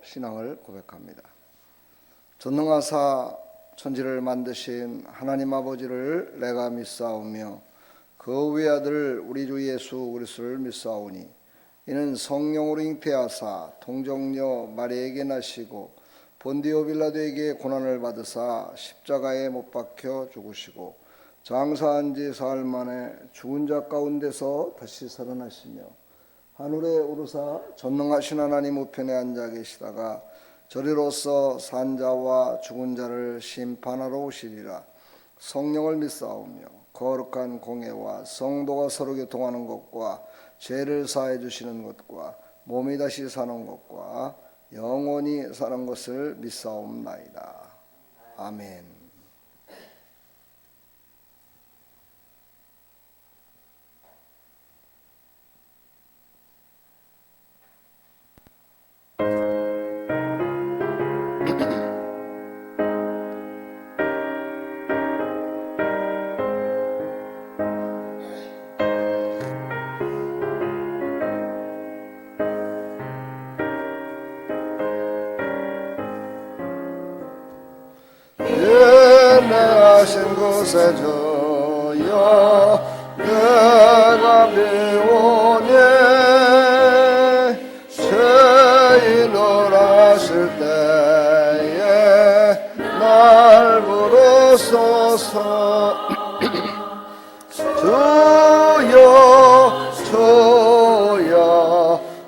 신앙을 고백합니다. 전능하사 천지를 만드신 하나님 아버지를 내가 믿사오며 그 외아들 우리 주 예수 그리스도를 믿사오니 이는 성령으로 잉태하사 동정녀 마리아에게 나시고 본디오 빌라도에게 고난을 받으사 십자가에 못 박혀 죽으시고 장사한 지 사흘 만에 죽은 자 가운데서 다시 살아나시며 하늘에 오르사 전능하신 하나님 우편에 앉아 계시다가 저리로서 산자와 죽은 자를 심판하러 오시리라. 성령을 믿사오며 거룩한 공예와 성도가 서로 교통하는 것과 죄를 사해 주시는 것과 몸이 다시 사는 것과 영원히 사는 것을 믿사옵나이다. 아멘. 예매하신 곳에 저여 내가 배우니 죄인을 하실 때에 날 부르소서. 주여 주여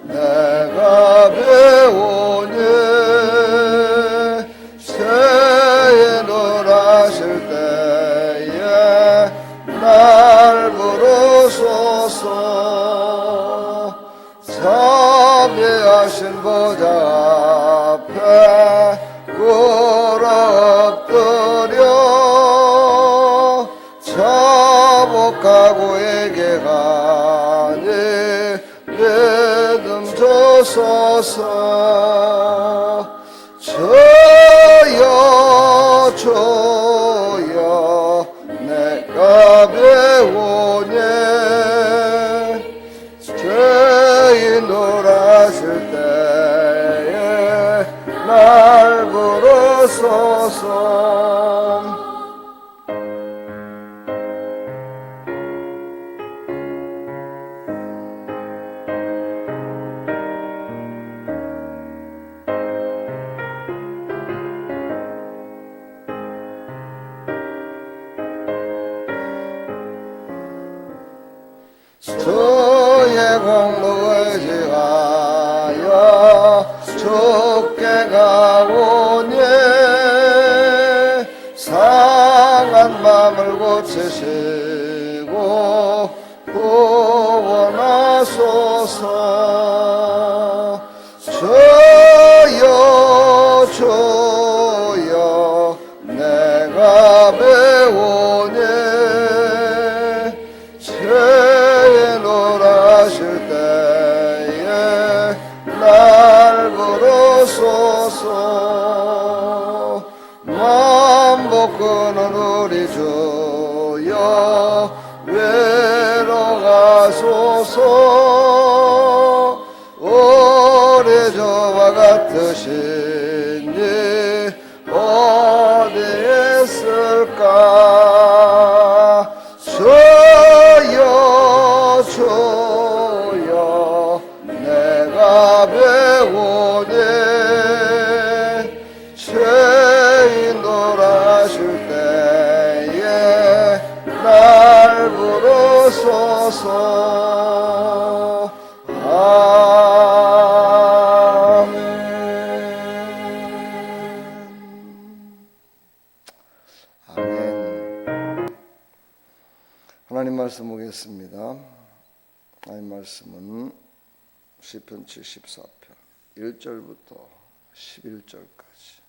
내가 배우니 죄인을 하실 때에 날 부르소서. 자비하신 보좌 앞에 꿇어 엎드려 자복하고 에게 가니 믿음 주소서. 주여 주여 내가 배우니 죄인을 하실 때에 날 부르소서. 주의 공로에 지하여 주께 가오니 상한 맘을 고치시고 구원하소서. 주여 주여 내가 배우니 죄인을 하실 때에 날 부르소서. 만복하는 우리 주여 외로가소서. 우리 주와 같으시니 어디 있을까. 주여 주여 내가 배우니 죄인을 하실 때에 날 부르소서. 아멘. 아멘. 하나님 말씀 보겠습니다. 하나님 말씀은 시편 74편 1절부터 11절까지.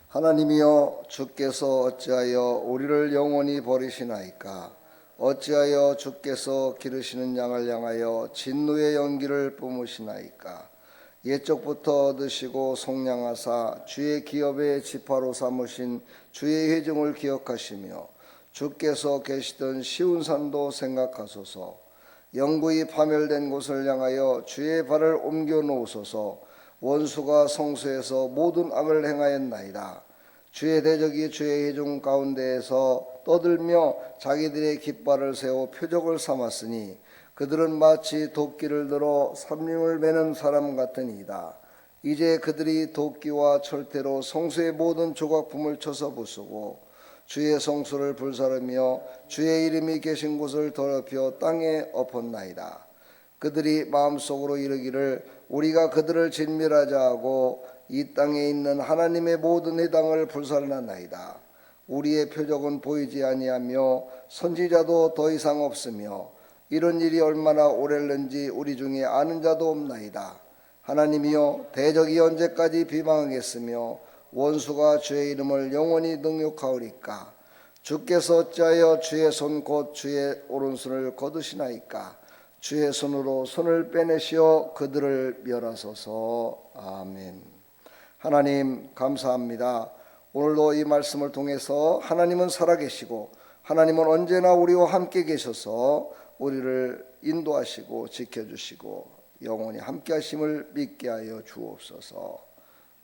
하나님이여 주께서 어찌하여 우리를 영원히 버리시나이까. 어찌하여 주께서 기르시는 양을 향하여 진노의 연기를 뿜으시나이까. 옛적부터 얻으시고 속량하사 주의 기업의 지파로 삼으신 주의 회중을 기억하시며 주께서 계시던 시온산도 생각하소서. 영구히 파멸된 곳을 향하여 주의 발을 옮겨 놓으소서. 원수가 성소에서 모든 악을 행하였나이다. 주의 대적이 주의 회중 가운데에서 떠들며 자기들의 깃발을 세워 표적을 삼았으니 그들은 마치 도끼를 들어 삼림을 베는 사람 같으니이다. 이제 그들이 도끼와 철퇴로 성소의 모든 조각품을 쳐서 부수고 주의 성소를 불사르며 주의 이름이 계신 곳을 더럽혀 땅에 엎었나이다. 그들이 마음속으로 이르기를 우리가 그들을 진멸하자 하고 이 땅에 있는 하나님의 모든 회당을 불살라나이다. 우리의 표적은 보이지 아니하며 선지자도 더 이상 없으며 이런 일이 얼마나 오랬는지 우리 중에 아는 자도 없나이다. 하나님이여, 대적이 언제까지 비방하겠으며 원수가 주의 이름을 영원히 능욕하오리까? 주께서 어찌하여 주의 손 곧 주의 오른손을 거두시나이까? 주의 손으로 손을 빼내시어 그들을 멸하소서. 아멘. 하나님 감사합니다. 오늘도 이 말씀을 통해서 하나님은 살아계시고 하나님은 언제나 우리와 함께 계셔서 우리를 인도하시고 지켜주시고 영원히 함께 하심을 믿게 하여 주옵소서.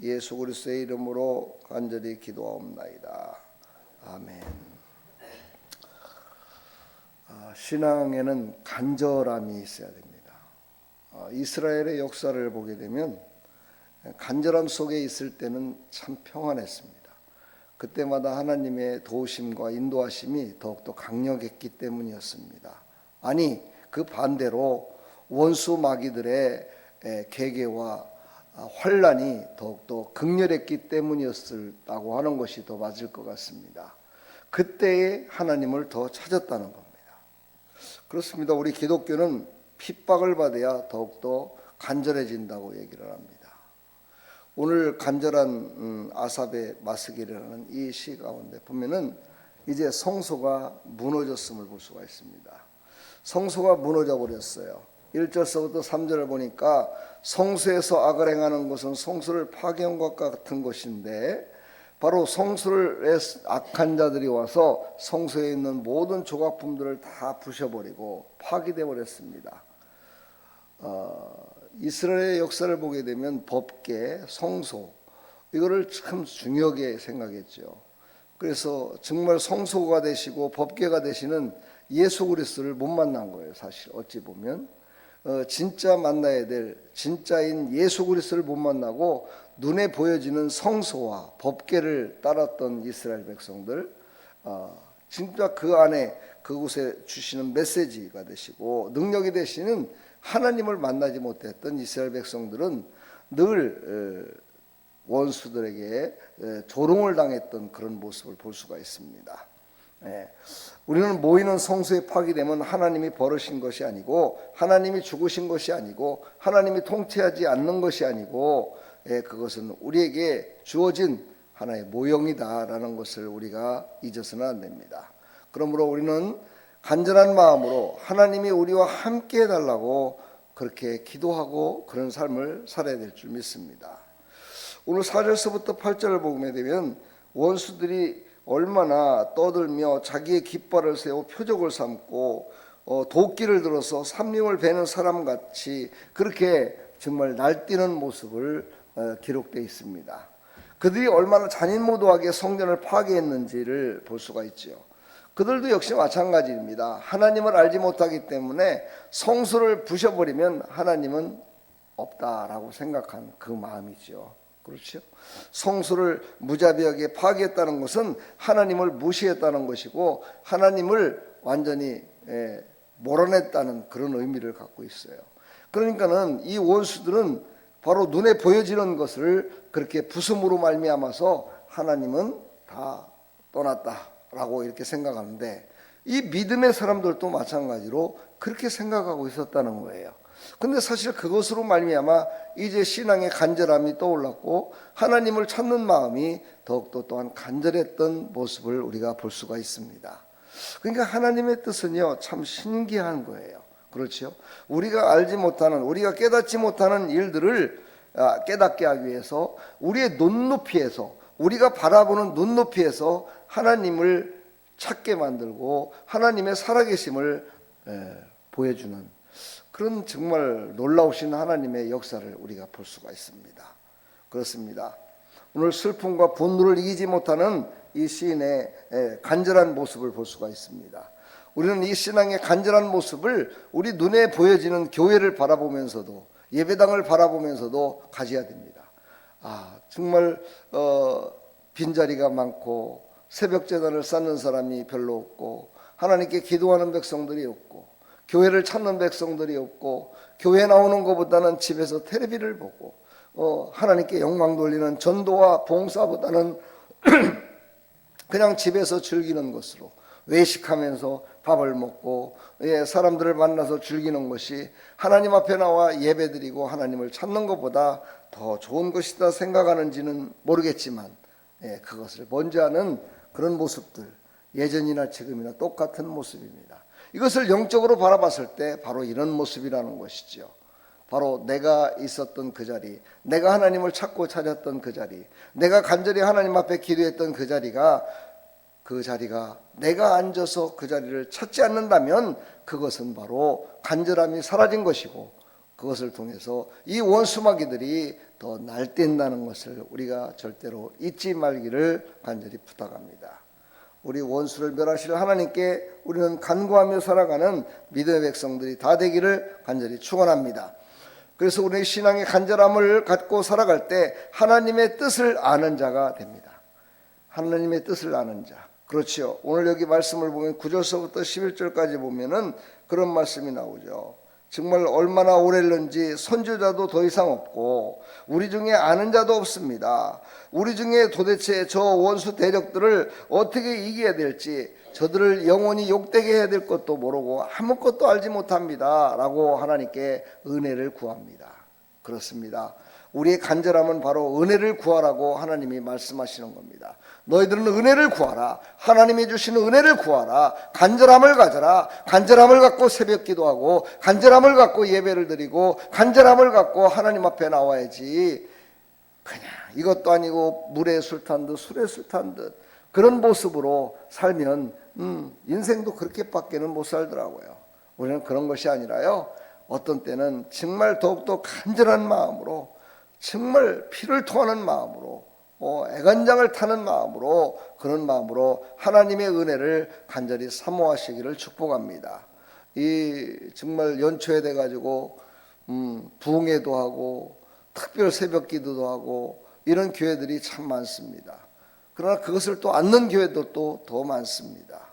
예수 그리스도의 이름으로 간절히 기도하옵나이다. 아멘. 신앙에는 간절함이 있어야 됩니다. 이스라엘의 역사를 보게 되면 간절함 속에 있을 때는 참 평안했습니다. 그때마다 하나님의 도우심과 인도하심이 더욱더 강력했기 때문이었습니다. 아니, 그 반대로 원수 마귀들의 계계와 환란이 더욱더 극렬했기 때문이었다고 하는 것이 더 맞을 것 같습니다. 그때에 하나님을 더 찾았다는 겁니다. 그렇습니다. 우리 기독교는 핍박을 받아야 더욱더 간절해진다고 얘기를 합니다. 오늘 간절한 아삽의 마스길이라는 이 시 가운데 보면은 이제 성소가 무너졌음을 볼 수가 있습니다. 성소가 무너져 버렸어요. 1절서부터 3절을 보니까 성소에서 악을 행하는 것은 성소를 파괴한 것 같은 것인데 바로 성소를 악한 자들이 와서 성소에 있는 모든 조각품들을 다 부셔버리고 파괴돼 버렸습니다. 이스라엘의 역사를 보게 되면 법계, 성소 이거를 참 중요하게 생각했죠. 그래서 정말 성소가 되시고 법계가 되시는 예수 그리스도를 못 만난 거예요. 사실 어찌 보면 진짜 만나야 될 진짜인 예수 그리스도를 못 만나고 눈에 보여지는 성소와 법계를 따랐던 이스라엘 백성들, 진짜 그 안에 그곳에 주시는 메시지가 되시고 능력이 되시는 하나님을 만나지 못했던 이스라엘 백성들은 늘 원수들에게 조롱을 당했던 그런 모습을 볼 수가 있습니다. 우리는 모이는 성소에 파괴되면 하나님이 벌으신 것이 아니고 하나님이 죽으신 것이 아니고 하나님이 통치하지 않는 것이 아니고 그것은 우리에게 주어진 하나의 모형이다라는 것을 우리가 잊어서는 안 됩니다. 그러므로 우리는 간절한 마음으로 하나님이 우리와 함께 해달라고 그렇게 기도하고 그런 삶을 살아야 될 줄 믿습니다. 오늘 4절서부터 8절을 보게 되면 원수들이 얼마나 떠들며 자기의 깃발을 세워 표적을 삼고 도끼를 들어서 삼림을 베는 사람같이 그렇게 정말 날뛰는 모습을 기록되어 있습니다. 그들이 얼마나 잔인무도하게 성전을 파괴했는지를 볼 수가 있죠. 그들도 역시 마찬가지입니다. 하나님을 알지 못하기 때문에 성소를 부셔버리면 하나님은 없다라고 생각한 그 마음이죠. 그렇죠? 성소를 무자비하게 파괴했다는 것은 하나님을 무시했다는 것이고 하나님을 완전히 몰아냈다는 그런 의미를 갖고 있어요. 그러니까는 이 원수들은 바로 눈에 보여지는 것을 그렇게 부숨으로 말미암아서 하나님은 다 떠났다라고 이렇게 생각하는데 이 믿음의 사람들도 마찬가지로 그렇게 생각하고 있었다는 거예요. 근데 사실 그것으로 말미암아 이제 신앙의 간절함이 떠올랐고 하나님을 찾는 마음이 더욱더 또한 간절했던 모습을 우리가 볼 수가 있습니다. 그러니까 하나님의 뜻은요 참 신기한 거예요. 그렇죠? 우리가 알지 못하는, 우리가 깨닫지 못하는 일들을 깨닫게 하기 위해서 우리의 눈높이에서, 우리가 바라보는 눈높이에서 하나님을 찾게 만들고 하나님의 살아계심을 보여주는 그런 정말 놀라우신 하나님의 역사를 우리가 볼 수가 있습니다. 그렇습니다. 오늘 슬픔과 분노를 이기지 못하는 이 시인의 간절한 모습을 볼 수가 있습니다. 우리는 이 신앙의 간절한 모습을 우리 눈에 보여지는 교회를 바라보면서도, 예배당을 바라보면서도 가져야 됩니다. 정말 빈자리가 많고 새벽 제단을 쌓는 사람이 별로 없고, 하나님께 기도하는 백성들이 없고, 교회를 찾는 백성들이 없고, 교회 나오는 것보다는 집에서 텔레비를 보고 하나님께 영광 돌리는 전도와 봉사보다는 그냥 집에서 즐기는 것으로, 외식하면서 밥을 먹고 사람들을 만나서 즐기는 것이 하나님 앞에 나와 예배드리고 하나님을 찾는 것보다 더 좋은 것이다 생각하는지는 모르겠지만, 그것을 먼저 하는 그런 모습들, 예전이나 지금이나 똑같은 모습입니다. 이것을 영적으로 바라봤을 때 바로 이런 모습이라는 것이죠. 바로 내가 있었던 그 자리, 내가 하나님을 찾고 찾았던 그 자리, 내가 간절히 하나님 앞에 기도했던 그 자리가 내가 앉아서 그 자리를 찾지 않는다면 그것은 바로 간절함이 사라진 것이고, 그것을 통해서 이 원수마귀들이 더 날뛴다는 것을 우리가 절대로 잊지 말기를 간절히 부탁합니다. 우리 원수를 멸하실 하나님께 우리는 간구하며 살아가는 믿음의 백성들이 다 되기를 간절히 축원합니다. 그래서 우리의 신앙의 간절함을 갖고 살아갈 때 하나님의 뜻을 아는 자가 됩니다. 하나님의 뜻을 아는 자. 그렇죠. 오늘 여기 말씀을 보면 9절서부터 11절까지 보면은 그런 말씀이 나오죠. 정말 얼마나 오래는지 선지자도 더 이상 없고 우리 중에 아는 자도 없습니다. 우리 중에 도대체 저 원수 대적들을 어떻게 이겨야 될지, 저들을 영원히 욕되게 해야 될 것도 모르고 아무것도 알지 못합니다 라고 하나님께 은혜를 구합니다. 그렇습니다. 우리의 간절함은 바로 은혜를 구하라고 하나님이 말씀하시는 겁니다. 너희들은 은혜를 구하라. 하나님이 주시는 은혜를 구하라. 간절함을 가져라. 간절함을 갖고 새벽 기도하고, 간절함을 갖고 예배를 드리고, 간절함을 갖고 하나님 앞에 나와야지, 그냥 이것도 아니고 물에 술 탄 듯 술에 술 탄 듯 그런 모습으로 살면 인생도 그렇게밖에는 못 살더라고요. 우리는 그런 것이 아니라요, 어떤 때는 정말 더욱더 간절한 마음으로, 정말 피를 토하는 마음으로, 애간장을 타는 마음으로, 그런 마음으로 하나님의 은혜를 간절히 사모하시기를 축복합니다. 이 정말 연초에 돼 가지고 부흥회도 하고 특별 새벽 기도도 하고 이런 교회들이 참 많습니다. 그러나 그것을 또 않는 교회도 또 더 많습니다.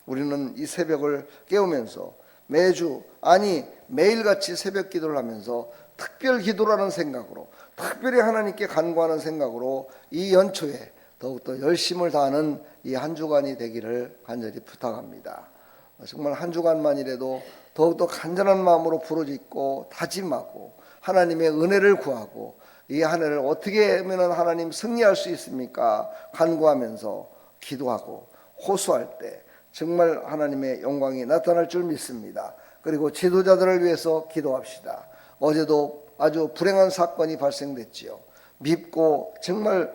우리는 이 새벽을 깨우면서 매주, 아니 매일같이 새벽 기도를 하면서 특별 기도라는 생각으로, 특별히 하나님께 간구하는 생각으로 이 연초에 더욱더 열심을 다하는 이 한 주간이 되기를 간절히 부탁합니다. 정말 한 주간만이라도 더욱더 간절한 마음으로 부르짖고 다짐하고 하나님의 은혜를 구하고, 이 한 해를 어떻게 하면 하나님 승리할 수 있습니까? 간구하면서 기도하고 호소할 때 정말 하나님의 영광이 나타날 줄 믿습니다. 그리고 지도자들을 위해서 기도합시다. 어제도 아주 불행한 사건이 발생됐지요. 밉고 정말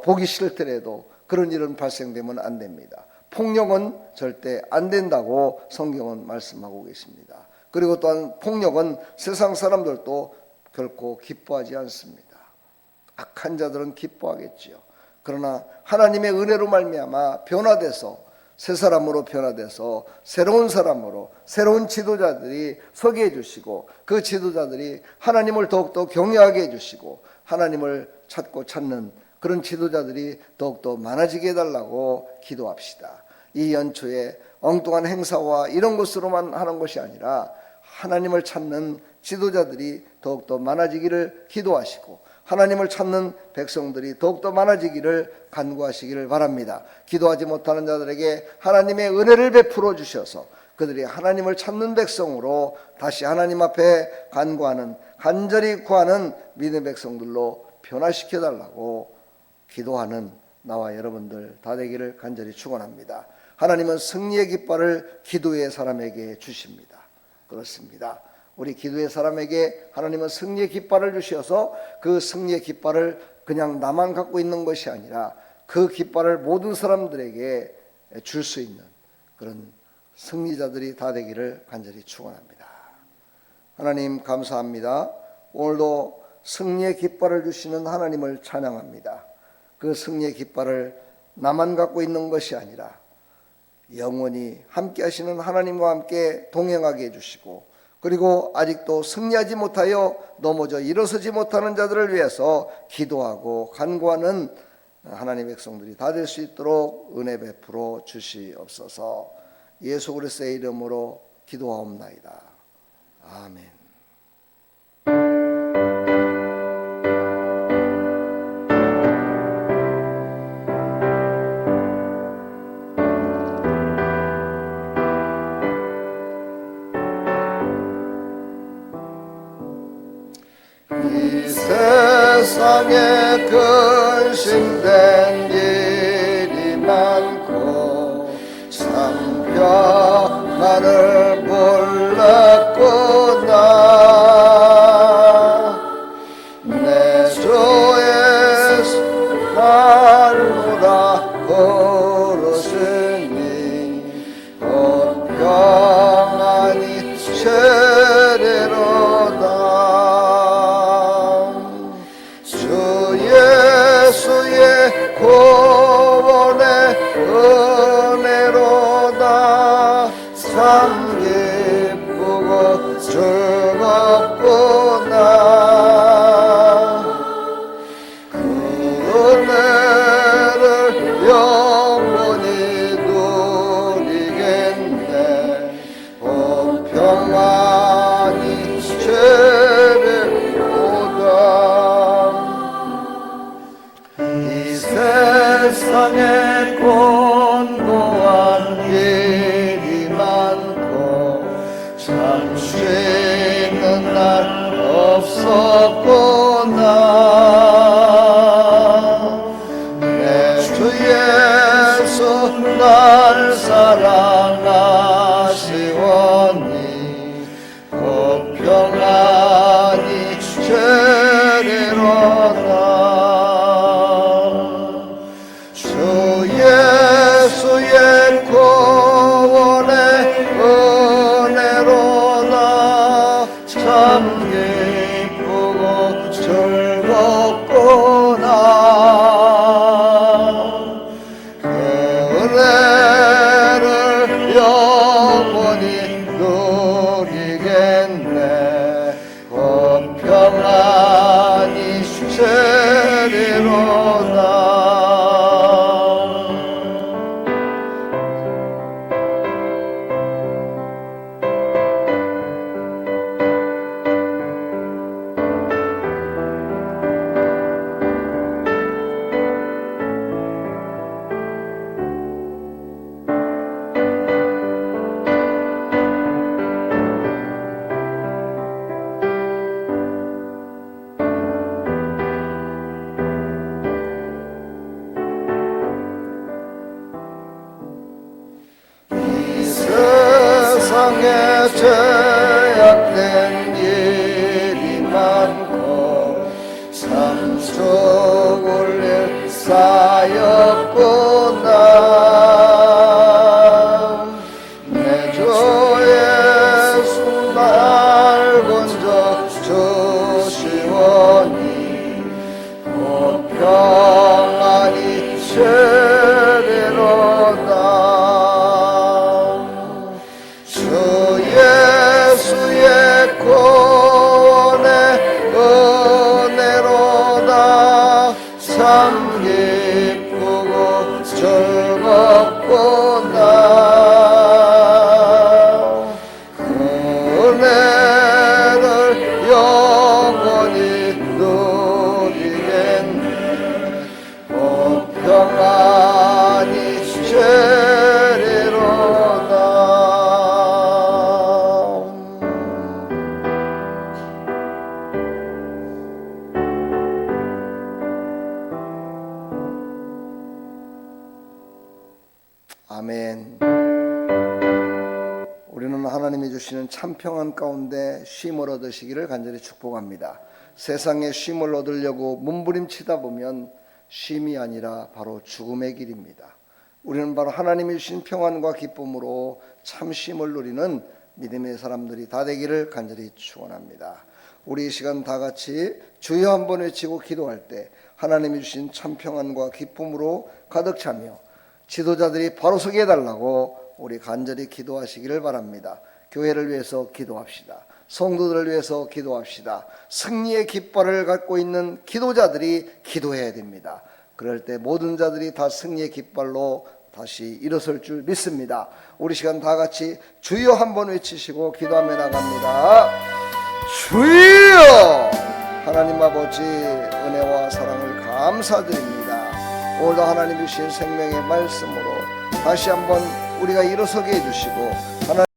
보기 싫더라도 그런 일은 발생되면 안 됩니다. 폭력은 절대 안 된다고 성경은 말씀하고 계십니다. 그리고 또한 폭력은 세상 사람들도 결코 기뻐하지 않습니다. 악한 자들은 기뻐하겠지요. 그러나 하나님의 은혜로 말미암아 변화돼서, 새 사람으로 변화돼서 새로운 사람으로, 새로운 지도자들이 서게 해주시고, 그 지도자들이 하나님을 더욱더 경외하게 해주시고 하나님을 찾고 찾는 그런 지도자들이 더욱더 많아지게 해달라고 기도합시다. 이 연초에 엉뚱한 행사와 이런 것으로만 하는 것이 아니라 하나님을 찾는 지도자들이 더욱더 많아지기를 기도하시고, 하나님을 찾는 백성들이 더욱더 많아지기를 간구하시기를 바랍니다. 기도하지 못하는 자들에게 하나님의 은혜를 베풀어 주셔서 그들이 하나님을 찾는 백성으로 다시 하나님 앞에 간구하는, 간절히 구하는 믿음의 백성들로 변화시켜 달라고 기도하는 나와 여러분들 다 되기를 간절히 축원합니다. 하나님은 승리의 깃발을 기도의 사람에게 주십니다. 그렇습니다. 우리 기도의 사람에게 하나님은 승리의 깃발을 주셔서 그 승리의 깃발을 그냥 나만 갖고 있는 것이 아니라 그 깃발을 모든 사람들에게 줄 수 있는 그런 승리자들이 다 되기를 간절히 축원합니다. 하나님 감사합니다. 오늘도 승리의 깃발을 주시는 하나님을 찬양합니다. 그 승리의 깃발을 나만 갖고 있는 것이 아니라 영원히 함께 하시는 하나님과 함께 동행하게 해주시고, 그리고 아직도 승리하지 못하여 넘어져 일어서지 못하는 자들을 위해서 기도하고 간구하는 하나님의 백성들이 다 될 수 있도록 은혜 베풀어 주시옵소서. 예수 그리스도의 이름으로 기도하옵나이다. 아멘. 이 세상에 근심된 일이 많고 참 평안을 몰랐구나. 내 주의 말로라 걸으시니 곧 평안이 최대로다. 예수의 구원의 은혜로다. 참 기쁘고 즐겁구나. 그 은혜를 영원히 누리겠네. 오 평안이 최대로다. 세상에 곤고한 일이 많고 참 쉬는 날 없었구나. 내 주 예수 날 사랑하시오니 곧 평안이 최대로다. 예수의 구원의 은혜로다. 참 기쁘고 즐겁구나. 그 은혜를 영원히 누리겠네. 곧 평안이 최대로다. 세상에 죄악된 일이 많고 참 죽을 일 쌓였구나. 내 주 예수 날 건져 주시오니 곧 평안이 최대로다. 예수의 구원의 은혜로다. 참 기쁘고 즐겁구나. 그 은혜를 영원히 누리겠네. 곧 평안이 최대로다. 아멘. 우리는 하나님이 주시는 참 평안 가운데 쉼을 얻으시기를 간절히 축복합니다. 세상에 쉼을 얻으려고 몸부림치다 보면 쉼이 아니라 바로 죽음의 길입니다. 우리는 바로 하나님이 주신 평안과 기쁨으로 참 쉼을 누리는 믿음의 사람들이 다 되기를 간절히 축원합니다. 우리 이 시간 다 같이 주여 한번 외치고 기도할 때 하나님이 주신 참 평안과 기쁨으로 가득 차며 지도자들이 바로 서게 해달라고 우리 간절히 기도하시기를 바랍니다. 교회를 위해서 기도합시다. 성도들을 위해서 기도합시다. 승리의 깃발을 갖고 있는 기도자들이 기도해야 됩니다. 그럴 때 모든 자들이 다 승리의 깃발로 다시 일어설 줄 믿습니다. 우리 시간 다 같이 주여 한번 외치시고 기도하며 나갑니다. 주여! 하나님 아버지 은혜와 사랑을 감사드립니다. 오늘도 하나님 주신 생명의 말씀으로 다시 한번 우리가 일어서게 해주시고